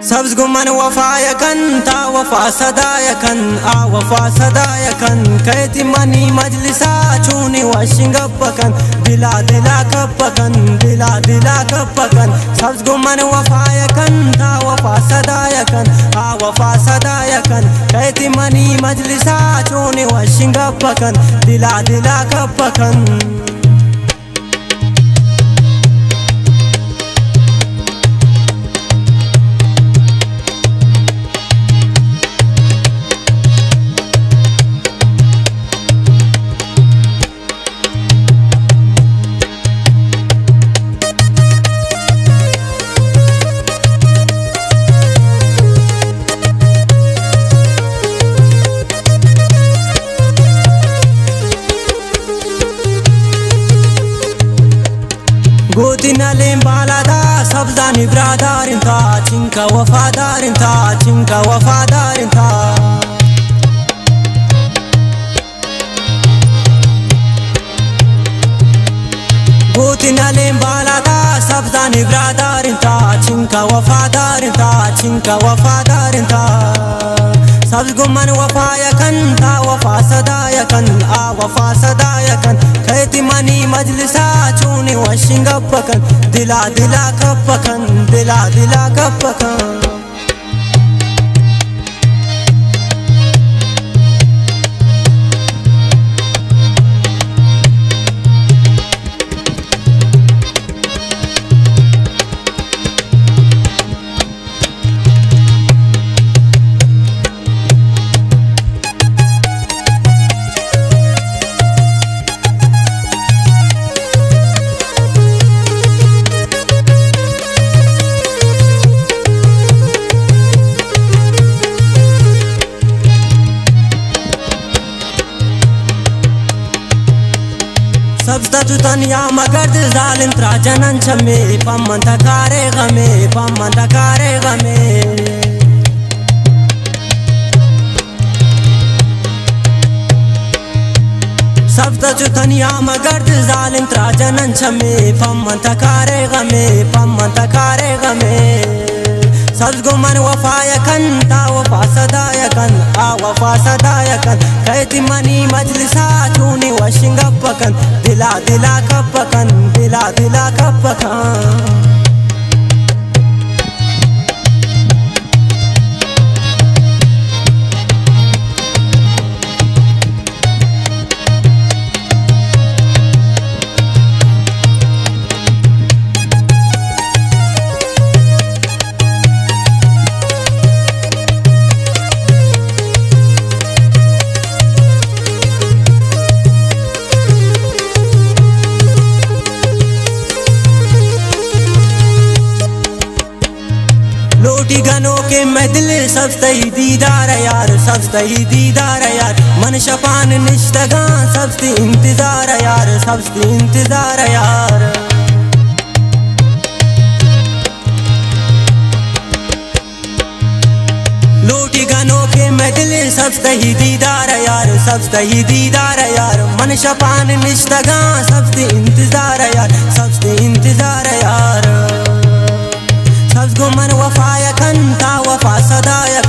سبز قمن وفا يكن تا وفا صدا يكن وفا صدا يكن كيتي مني مجلسا چوني واشنگ پکن دلا دلا کپکن دلا دلا کپکن سبز قمن وفا يكن تا وفا صدا يكن وفا صدا يكن كيتي مني مجلسا چوني واشنگ پکن دلا دلا کپکن गोदी नलें बालादा सब्जानी ब्रादार इंता चिंका वफादार इंता चिंका वफादार इंता गोदी नलें बालादा सब्जानी ब्रादार इंता चिंका वफादार इंता चिंका वफादार इंता सब्ज गुमन वफा यकन था वफा सदा यकन वफा सदा यकन खैती मनी मजलिसा चूनी वशिंग पकन दिला दिला कपकन दिला दिला कपकन सबदा जुतनिया मगर्द जालिम त्रा जनन छमे पमन तकारे गमे पमन तकारे गमे सबदा जुतनिया मगर्द जालिम त्रा जनन छमे पमन तकारे गमे सब्ज गुमन वफा यकन ता वफा सदा यकन वफा सदा यकन कैती मनी मजलिसा चूनी वशिंग पकन दिला दिला कपकन दिला दिला कपकन लोटी गनों के मैं दिल सब सही दीदार यार सब सही दीदार यार मन शपान निश्तगा सबसे इंतजार यार सबसे इंतजार यार लोटी गनों के मैं दिल सब सही दीदार यार सब सही दीदार यार मन शपान निश्तगा सबसे इंतजार यार सबसे इंतजार यार सब्ज गुमन वफा यकन था वफा सदा यकन